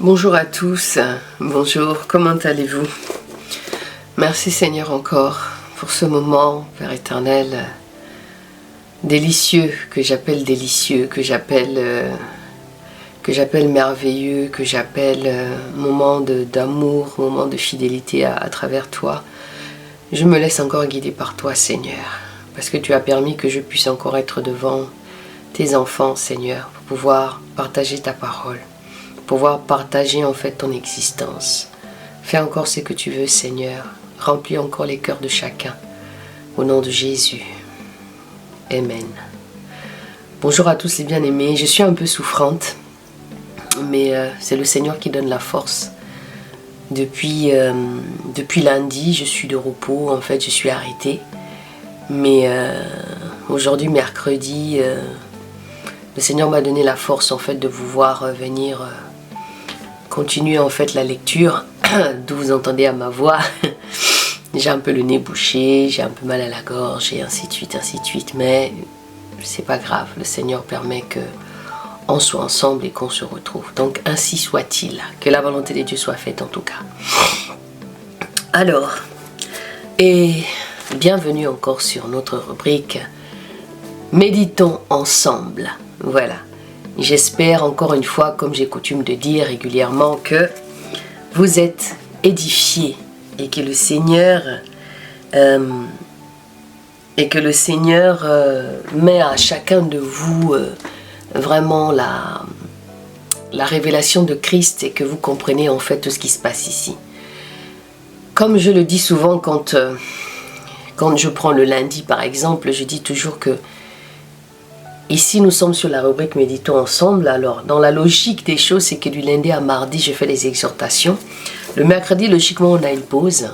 Bonjour à tous, bonjour, comment allez-vous? Merci Seigneur encore pour ce moment, Père éternel, délicieux, que j'appelle merveilleux, que j'appelle moment d'amour, moment de fidélité à travers toi. Je me laisse encore guider par toi Seigneur, parce que tu as permis que je puisse encore être devant tes enfants Seigneur, pour pouvoir partager ta parole. Pouvoir partager en fait ton existence. Fais encore ce que tu veux Seigneur. Remplis encore les cœurs de chacun. Au nom de Jésus. Amen. Bonjour à tous les bien-aimés. Je suis un peu souffrante. Mais c'est le Seigneur qui donne la force. Depuis lundi, je suis de repos. En fait, je suis arrêtée. Mais aujourd'hui, mercredi, le Seigneur m'a donné la force en fait de pouvoir venir continuer en fait la lecture, d'où vous entendez à ma voix. J'ai un peu le nez bouché, j'ai un peu mal à la gorge et ainsi de suite, mais c'est pas grave, le Seigneur permet que on soit ensemble et qu'on se retrouve. Donc ainsi soit-il, que la volonté de Dieu soit faite en tout cas. Alors, et bienvenue encore sur notre rubrique Méditons ensemble. Voilà. J'espère encore une fois, comme j'ai coutume de dire régulièrement, que vous êtes édifiés et que le Seigneur met à chacun de vous vraiment la révélation de Christ et que vous comprenez en fait tout ce qui se passe ici. Comme je le dis souvent quand je prends le lundi par exemple, je dis toujours que ici, nous sommes sur la rubrique Méditons ensemble. Alors, dans la logique des choses, c'est que du lundi à mardi, je fais les exhortations. Le mercredi, logiquement, on a une pause.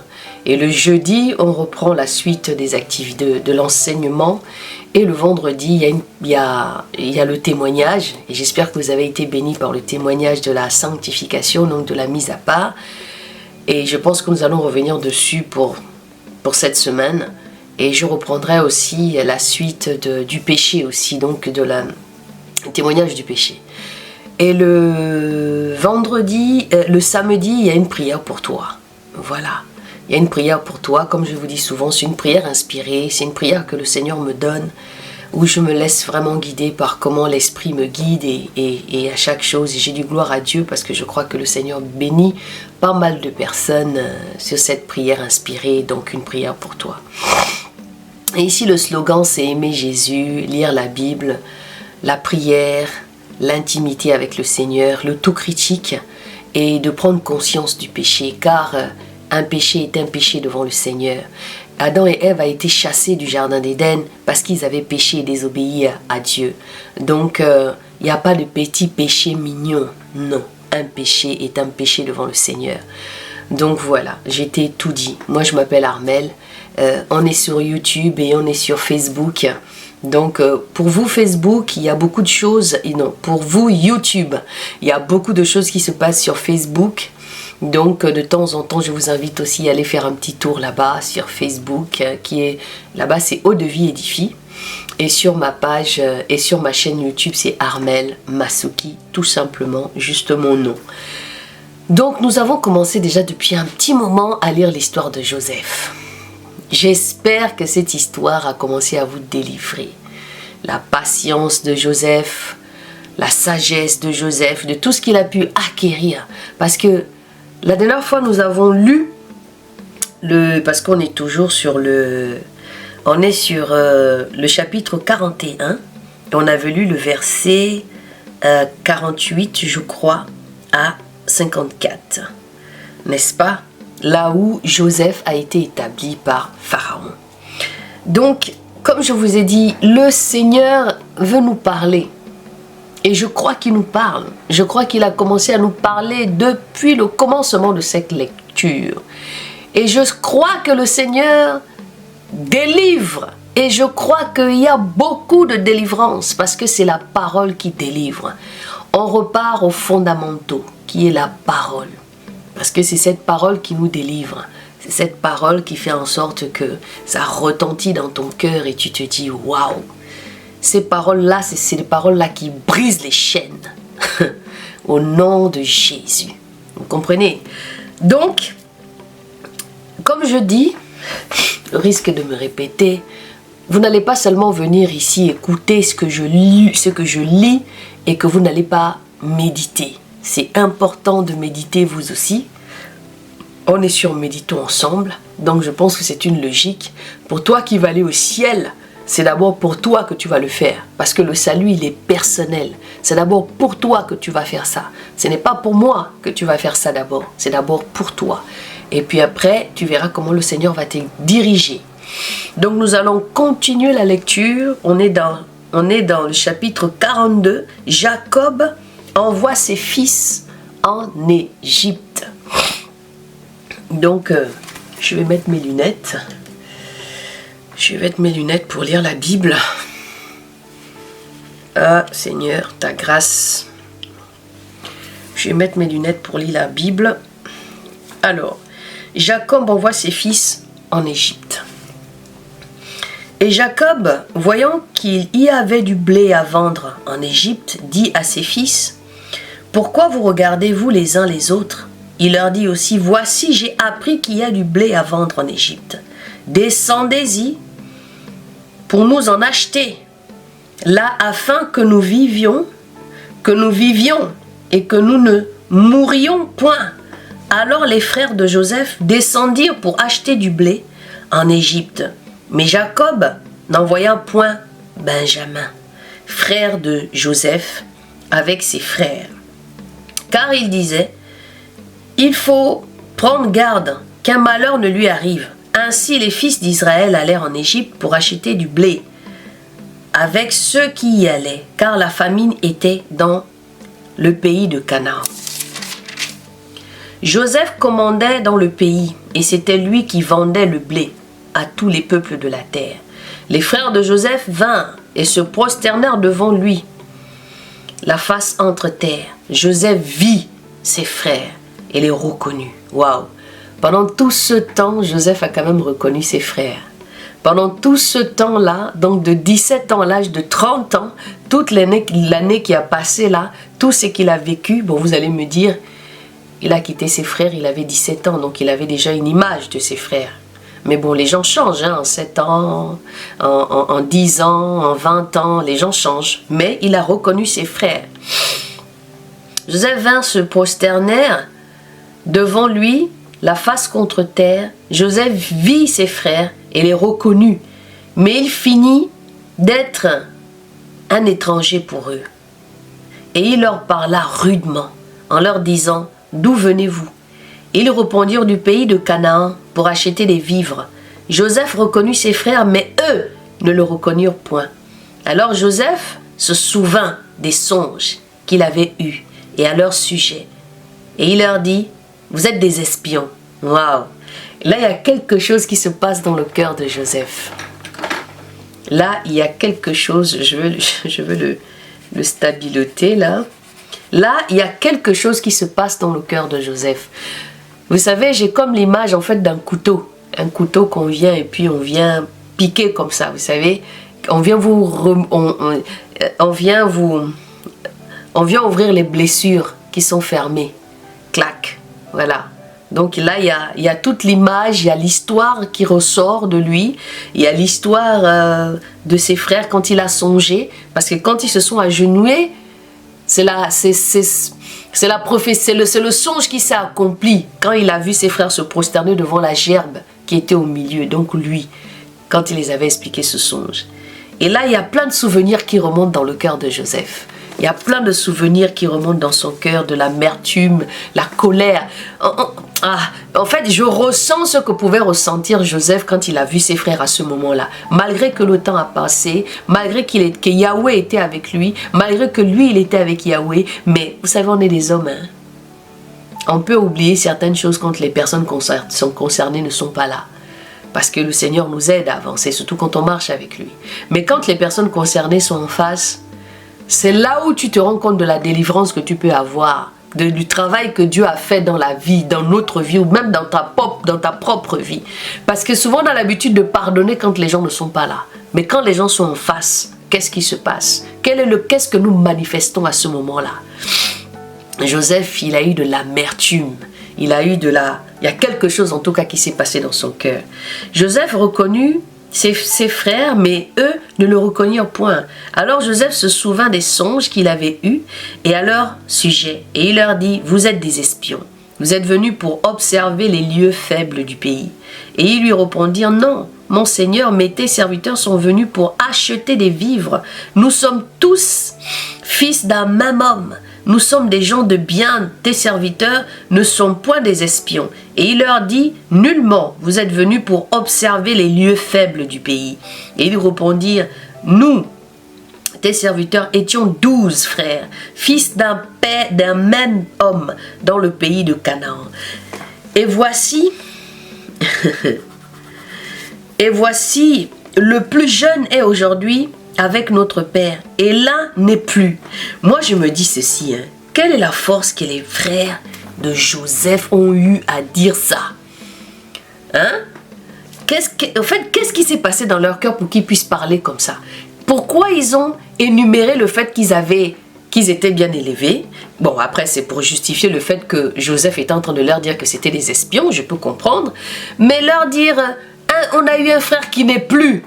Et le jeudi, on reprend la suite des activités de l'enseignement. Et le vendredi, il y a le témoignage. Et j'espère que vous avez été bénis par le témoignage de la sanctification, donc de la mise à part. Et je pense que nous allons revenir dessus pour cette semaine. Et je reprendrai aussi la suite du péché aussi, donc du témoignage du péché. Et le samedi, il y a une prière pour toi. Voilà. Il y a une prière pour toi, comme je vous dis souvent, c'est une prière inspirée, c'est une prière que le Seigneur me donne, où je me laisse vraiment guider par comment l'Esprit me guide et à chaque chose. Et j'ai du gloire à Dieu parce que je crois que le Seigneur bénit pas mal de personnes sur cette prière inspirée, donc une prière pour toi. Et ici, le slogan, c'est aimer Jésus, lire la Bible, la prière, l'intimité avec le Seigneur, le tout critique et de prendre conscience du péché, car un péché est un péché devant le Seigneur. Adam et Ève a été chassés du jardin d'Éden parce qu'ils avaient péché et désobéi à Dieu. Donc, il n'y a pas de petit péché mignon, non. Un péché est un péché devant le Seigneur. Donc voilà, j'ai tout dit. Moi, je m'appelle Armelle. On est sur YouTube et on est sur Facebook. Donc pour vous Facebook, il y a beaucoup de choses. Et non, pour vous YouTube, il y a beaucoup de choses qui se passent sur Facebook. Donc de temps en temps, je vous invite aussi à aller faire un petit tour là-bas sur Facebook, qui est là-bas, c'est Eau de Vie Édifie. Et sur ma page et sur ma chaîne YouTube, c'est Armelle Masuki, tout simplement, juste mon nom. Donc nous avons commencé déjà depuis un petit moment à lire l'histoire de Joseph. J'espère que cette histoire a commencé à vous délivrer. La patience de Joseph, la sagesse de Joseph, de tout ce qu'il a pu acquérir. Parce que la dernière fois nous avons lu, parce qu'on est toujours sur le chapitre 41, et on avait lu le verset 48, je crois, à 54, n'est-ce pas? Là où Joseph a été établi par Pharaon. Donc, comme je vous ai dit, le Seigneur veut nous parler. Et je crois qu'il nous parle. Je crois qu'il a commencé à nous parler depuis le commencement de cette lecture. Et je crois que le Seigneur délivre. Et je crois qu'il y a beaucoup de délivrance parce que c'est la parole qui délivre. On repart aux fondamentaux, qui est la parole. Parce que c'est cette parole qui nous délivre. C'est cette parole qui fait en sorte que ça retentit dans ton cœur et tu te dis waouh. Ces paroles-là, c'est ces paroles-là qui brisent les chaînes. au nom de Jésus. Vous comprenez? Donc, comme je dis, le risque de me répéter, vous n'allez pas seulement venir ici écouter ce que je lis et que vous n'allez pas méditer. C'est important de méditer vous aussi. On est sur Méditons ensemble, donc je pense que c'est une logique. Pour toi qui vas aller au ciel, c'est d'abord pour toi que tu vas le faire. Parce que le salut, il est personnel. C'est d'abord pour toi que tu vas faire ça. Ce n'est pas pour moi que tu vas faire ça d'abord. C'est d'abord pour toi. Et puis après, tu verras comment le Seigneur va te diriger. Donc nous allons continuer la lecture. On est dans le chapitre 42. Jacob envoie ses fils en Égypte. Donc, je vais mettre mes lunettes. Je vais mettre mes lunettes pour lire la Bible. Ah, Seigneur, ta grâce. Je vais mettre mes lunettes pour lire la Bible. Alors, Jacob envoie ses fils en Égypte. Et Jacob, voyant qu'il y avait du blé à vendre en Égypte, dit à ses fils, « Pourquoi vous regardez-vous les uns les autres ?» Il leur dit aussi, « Voici, j'ai appris qu'il y a du blé à vendre en Égypte. Descendez-y pour nous en acheter, là afin que nous vivions et que nous ne mourions point. » Alors les frères de Joseph descendirent pour acheter du blé en Égypte. Mais Jacob n'envoya point Benjamin, frère de Joseph, avec ses frères. Car il disait, « Il faut prendre garde qu'un malheur ne lui arrive. » Ainsi les fils d'Israël allèrent en Égypte pour acheter du blé avec ceux qui y allaient, car la famine était dans le pays de Canaan. Joseph commandait dans le pays, et c'était lui qui vendait le blé à tous les peuples de la terre. Les frères de Joseph vinrent et se prosternèrent devant lui, la face entre terre. Joseph vit ses frères et les reconnut. Waouh! Pendant tout ce temps, Joseph a quand même reconnu ses frères. Pendant tout ce temps-là, donc de 17 ans à l'âge de 30 ans, toute l'année qui a passé là, tout ce qu'il a vécu, bon, vous allez me dire, il a quitté ses frères, il avait 17 ans, donc il avait déjà une image de ses frères. Mais bon, les gens changent, hein, en 7 ans, en 10 ans, en 20 ans, les gens changent. Mais il a reconnu ses frères. Joseph vint se prosterner devant lui, la face contre terre. Joseph vit ses frères et les reconnut, mais il finit d'être un étranger pour eux. Et il leur parla rudement, en leur disant, « D'où venez-vous » Ils répondirent du pays de Canaan pour acheter des vivres. Joseph reconnut ses frères, mais eux ne le reconnurent point. Alors Joseph se souvint des songes qu'il avait eus et à leur sujet. Et il leur dit, « Vous êtes des espions. » Waouh! Là, il y a quelque chose qui se passe dans le cœur de Joseph. Là, il y a quelque chose, je veux le stabiloter là. Là, il y a quelque chose qui se passe dans le cœur de Joseph. Vous savez, j'ai comme l'image en fait d'un couteau. Un couteau qu'on vient et puis on vient piquer comme ça, vous savez. On vient ouvrir les blessures qui sont fermées. Clac, voilà. Donc là, il y a toute l'image, il y a l'histoire qui ressort de lui. Il y a l'histoire de ses frères quand il a songé. Parce que quand ils se sont agenouillés, c'est le songe qui s'est accompli quand il a vu ses frères se prosterner devant la gerbe qui était au milieu. Donc lui, quand il les avait expliqué ce songe. Et là, il y a plein de souvenirs qui remontent dans le cœur de Joseph. Il y a plein de souvenirs qui remontent dans son cœur, de l'amertume, la colère. En fait, je ressens ce que pouvait ressentir Joseph quand il a vu ses frères à ce moment-là. Malgré que le temps a passé, malgré que Yahweh était avec lui, malgré que lui, il était avec Yahweh. Mais vous savez, on est des hommes. Hein? On peut oublier certaines choses quand les personnes concernées ne sont pas là. Parce que le Seigneur nous aide à avancer, surtout quand on marche avec lui. Mais quand les personnes concernées sont en face, c'est là où tu te rends compte de la délivrance que tu peux avoir, du travail que Dieu a fait dans la vie, dans notre vie, ou même dans ta propre vie. Parce que souvent on a l'habitude de pardonner quand les gens ne sont pas là. Mais quand les gens sont en face, qu'est-ce qui se passe? Qu'est-ce que nous manifestons à ce moment-là? Joseph, il a eu de l'amertume. Il a eu il y a quelque chose en tout cas qui s'est passé dans son cœur. Joseph reconnut ses frères, mais eux ne le reconnurent point. Alors Joseph se souvint des songes qu'il avait eus et à leur sujet. Et il leur dit, vous êtes des espions. Vous êtes venus pour observer les lieux faibles du pays. Et ils lui répondirent, non, mon Seigneur, mais tes serviteurs sont venus pour acheter des vivres. Nous sommes tous fils d'un même homme. Nous sommes des gens de bien, tes serviteurs ne sont point des espions. Et il leur dit, nullement, vous êtes venus pour observer les lieux faibles du pays. Et ils répondirent, nous, tes serviteurs, étions 12 frères, fils d'un père, d'un même homme, dans le pays de Canaan. Et voici, le plus jeune est aujourd'hui avec notre père, et l'un n'est plus. Moi, je me dis ceci, hein, quelle est la force que les frères de Joseph ont eu à dire ça? Hein? Qu'est-ce qui s'est passé dans leur cœur pour qu'ils puissent parler comme ça? Pourquoi ils ont énuméré le fait qu'ils étaient bien élevés? Bon, après, c'est pour justifier le fait que Joseph était en train de leur dire que c'était des espions, je peux comprendre. Mais leur dire, on a eu un frère qui n'est plus.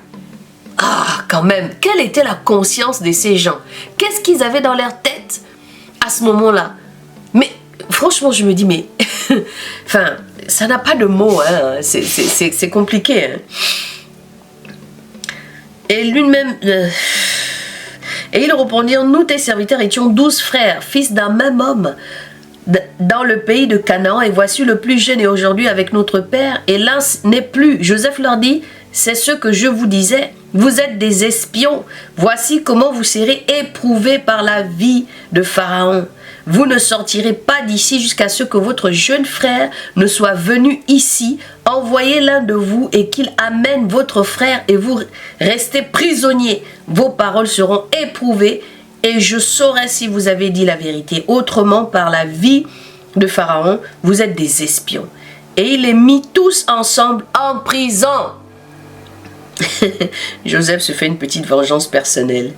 Ah, quand même, quelle était la conscience de ces gens? Qu'est-ce qu'ils avaient dans leur tête à ce moment-là? Mais franchement, je me dis, mais... enfin, ça n'a pas de mots, hein. C'est compliqué. Hein. Et lui-même... Et ils répondirent, nous, tes serviteurs, étions 12 frères, fils d'un même homme, dans le pays de Canaan, et voici le plus jeune est aujourd'hui avec notre père, et l'un n'est plus. Joseph leur dit, c'est ce que je vous disais, vous êtes des espions, voici comment vous serez éprouvés par la vie de Pharaon. Vous ne sortirez pas d'ici jusqu'à ce que votre jeune frère ne soit venu ici. Envoyez l'un de vous et qu'il amène votre frère et vous restez prisonniers. Vos paroles seront éprouvées et je saurai si vous avez dit la vérité. Autrement, par la vie de Pharaon, vous êtes des espions. Et il les mit tous ensemble en prison. Joseph se fait une petite vengeance personnelle.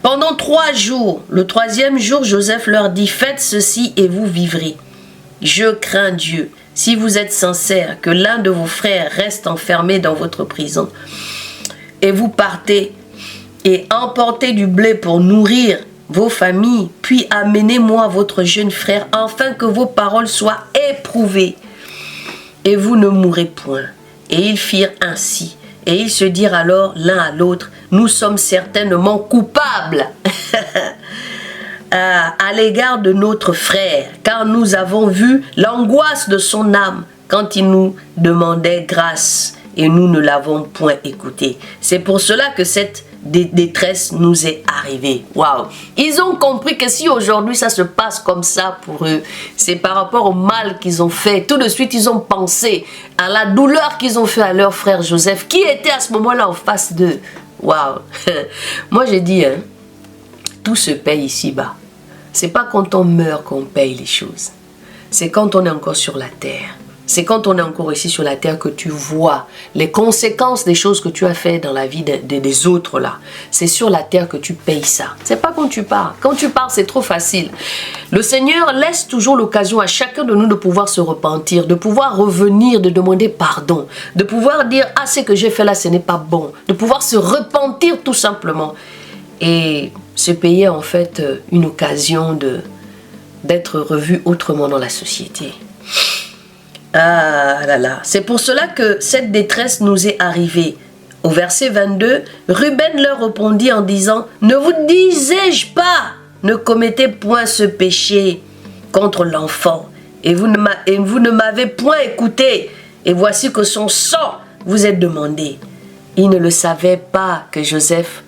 Pendant 3 jours, le 3e jour, Joseph leur dit, faites ceci et vous vivrez. Je crains Dieu, si vous êtes sincères, que l'un de vos frères reste enfermé dans votre prison. Et vous partez et emportez du blé pour nourrir vos familles, puis amenez-moi votre jeune frère, afin que vos paroles soient éprouvées. Et vous ne mourrez point. Et ils firent ainsi. Et ils se dirent alors l'un à l'autre, nous sommes certainement coupables à l'égard de notre frère, car nous avons vu l'angoisse de son âme quand il nous demandait grâce et nous ne l'avons point écouté. C'est pour cela que cette détresse nous est arrivée. Waouh! Ils ont compris que si aujourd'hui ça se passe comme ça pour eux, c'est par rapport au mal qu'ils ont fait. Tout de suite, ils ont pensé à la douleur qu'ils ont fait à leur frère Joseph, qui était à ce moment-là en face d'eux. Waouh! Moi, j'ai dit, hein, tout se paye ici-bas. C'est pas quand on meurt qu'on paye les choses. C'est quand on est encore sur la terre. C'est quand on est encore ici sur la terre que tu vois les conséquences des choses que tu as fait dans la vie des autres là. C'est sur la terre que tu payes ça. C'est pas quand tu pars. Quand tu pars, c'est trop facile. Le Seigneur laisse toujours l'occasion à chacun de nous de pouvoir se repentir, de pouvoir revenir, de demander pardon, de pouvoir dire « Ah, ce que j'ai fait là, ce n'est pas bon », de pouvoir se repentir tout simplement et se payer en fait une occasion d'être revu autrement dans la société. Ah là là, c'est pour cela que cette détresse nous est arrivée. Au verset 22, Ruben leur répondit en disant, « Ne vous disais-je pas, ne commettez point ce péché contre l'enfant, et vous ne m'avez point écouté, et voici que son sang vous est demandé. » Ils ne le savaient pas que Joseph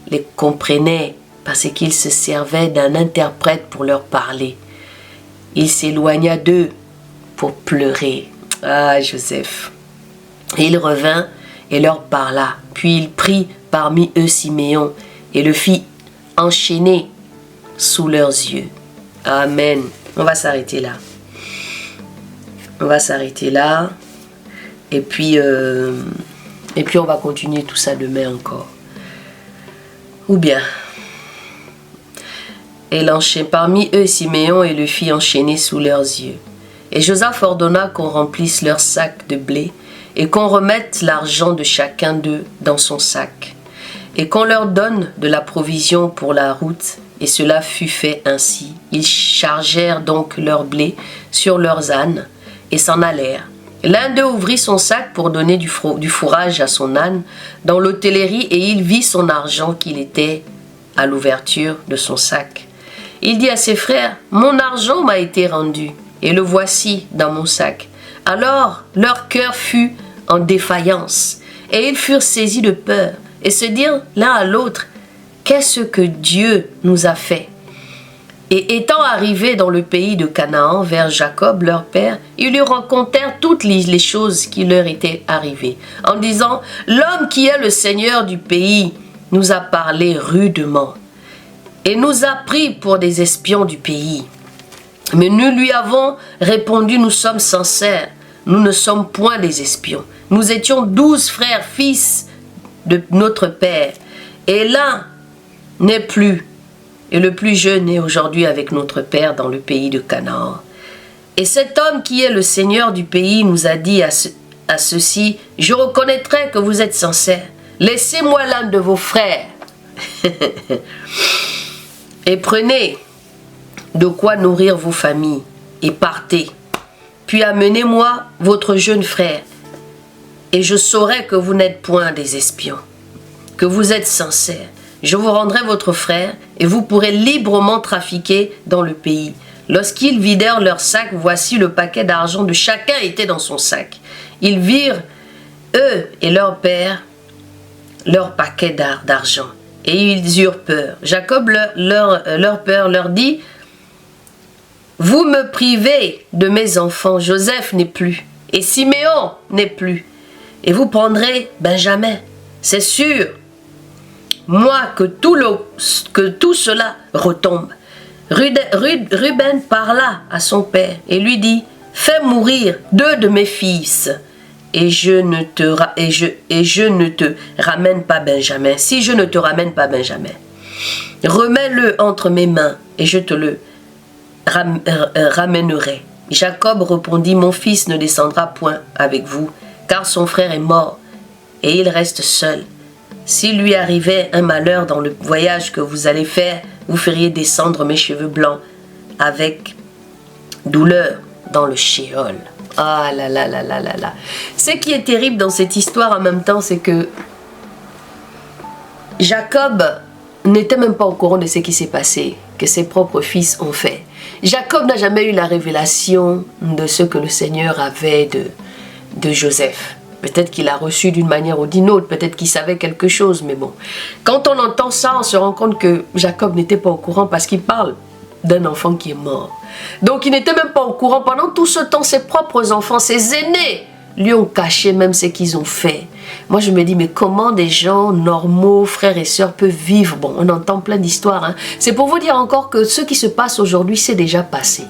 les comprenait, parce qu'il se servait d'un interprète pour leur parler. Il s'éloigna d'eux pour pleurer. Ah, Joseph. Et il revint et leur parla. Puis il prit parmi eux Siméon et le fit enchaîner sous leurs yeux. Amen. On va s'arrêter là. On va s'arrêter là. Et puis on va continuer tout ça demain encore. Ou bien, Parmi eux, Siméon et le fit enchaîner sous leurs yeux. Et Josaph ordonna qu'on remplisse leurs sacs de blé et qu'on remette l'argent de chacun d'eux dans son sac et qu'on leur donne de la provision pour la route. Et cela fut fait ainsi. Ils chargèrent donc leur blé sur leurs ânes et s'en allèrent. L'un d'eux ouvrit son sac pour donner du fourrage à son âne dans l'hôtellerie et il vit son argent qu'il était à l'ouverture de son sac. Il dit à ses frères, « Mon argent m'a été rendu et le voici dans mon sac. » Alors leur cœur fut en défaillance et ils furent saisis de peur et se dirent l'un à l'autre, « Qu'est-ce que Dieu nous a fait ?» Et étant arrivés dans le pays de Canaan vers Jacob, leur père, ils lui racontèrent toutes les choses qui leur étaient arrivées, en disant, « L'homme qui est le seigneur du pays nous a parlé rudement et nous a pris pour des espions du pays. Mais nous lui avons répondu, nous sommes sincères, nous ne sommes point des espions. Nous étions 12 frères, fils de notre père, et l'un n'est plus, et le plus jeune est aujourd'hui avec notre père dans le pays de Canaan. Et cet homme qui est le seigneur du pays nous a dit à ceci, je reconnaîtrai que vous êtes sincères. Laissez-moi l'un de vos frères et prenez de quoi nourrir vos familles et partez. Puis amenez-moi votre jeune frère et je saurai que vous n'êtes point des espions, que vous êtes sincères. Je vous rendrai votre frère et vous pourrez librement trafiquer dans le pays. Lorsqu'ils vidèrent leur sac, voici le paquet d'argent de chacun était dans son sac. Ils virent, eux et leur père, leur paquet d'argent et ils eurent peur. Jacob, leur père, leur dit, vous me privez de mes enfants, Joseph n'est plus et Siméon n'est plus et vous prendrez Benjamin. C'est sûr, moi, que tout cela retombe. Ruben parla à son père et lui dit, fais mourir 2 de mes fils et je ne te ramène pas Benjamin. Si je ne te ramène pas Benjamin, remets-le entre mes mains et je te le ramènerai. Jacob répondit, mon fils ne descendra point avec vous, car son frère est mort et il reste seul. S'il lui arrivait un malheur dans le voyage que vous allez faire, vous feriez descendre mes cheveux blancs avec douleur dans le Sheol. Ah là là là là là là. Ce qui est terrible dans cette histoire en même temps, c'est que Jacob n'était même pas au courant de ce qui s'est passé, que ses propres fils ont fait. Jacob n'a jamais eu la révélation de ce que le Seigneur avait de Joseph. Peut-être qu'il a reçu d'une manière ou d'une autre, peut-être qu'il savait quelque chose, mais bon. Quand on entend ça, on se rend compte que Jacob n'était pas au courant parce qu'il parle d'un enfant qui est mort. Donc il n'était même pas au courant. Pendant tout ce temps, ses propres enfants, ses aînés, lui ont caché même ce qu'ils ont fait. Moi je me dis, mais comment des gens normaux, frères et sœurs, peuvent vivre? Bon, on entend plein d'histoires. Hein. C'est pour vous dire encore que ce qui se passe aujourd'hui, c'est déjà passé.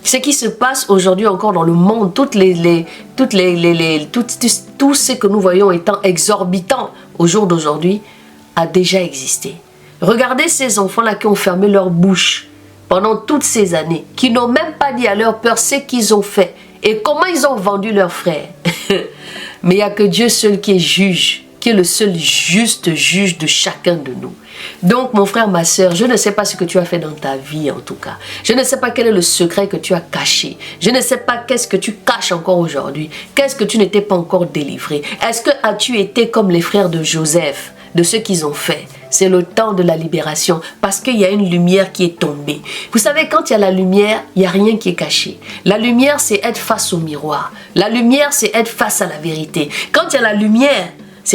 Ce qui se passe aujourd'hui encore dans le monde, tout ce que nous voyons étant exorbitant au jour d'aujourd'hui, a déjà existé. Regardez ces enfants-là qui ont fermé leur bouche pendant toutes ces années, qui n'ont même pas dit à leur peur ce qu'ils ont fait et comment ils ont vendu leurs frères. Mais il n'y a que Dieu seul qui est juge, qui est le seul juste juge de chacun de nous. Donc mon frère, ma soeur, je ne sais pas ce que tu as fait dans ta vie en tout cas. Je ne sais pas quel est le secret que tu as caché. Je ne sais pas qu'est-ce que tu caches encore aujourd'hui. Qu'est-ce que tu n'étais pas encore délivré. Est-ce que as-tu été comme les frères de Joseph, de ce qu'ils ont fait? C'est le temps de la libération parce qu'il y a une lumière qui est tombée. Vous savez, quand il y a la lumière, il n'y a rien qui est caché. La lumière, c'est être face au miroir. La lumière, c'est être face à la vérité. Quand il y a la lumière,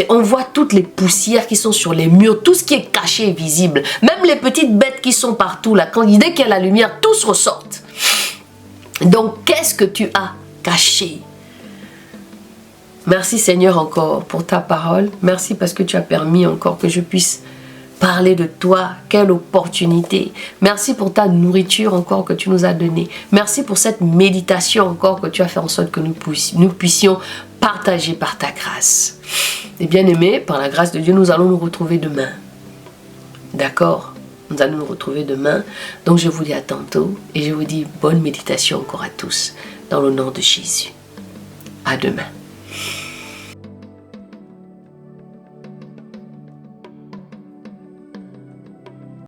on voit toutes les poussières qui sont sur les murs, tout ce qui est caché est visible. Même les petites bêtes qui sont partout là, dès qu'il y a la lumière, tous ressortent. Donc, qu'est-ce que tu as caché? Merci Seigneur encore pour ta parole. Merci parce que tu as permis encore que je puisse parler de toi. Quelle opportunité. Merci pour ta nourriture encore que tu nous as donnée. Merci pour cette méditation encore que tu as fait en sorte que nous puissions partager par ta grâce. Et bien aimés, par la grâce de Dieu, nous allons nous retrouver demain. D'accord? Nous allons nous retrouver demain. Donc je vous dis à tantôt et je vous dis bonne méditation encore à tous dans le nom de Jésus. À demain.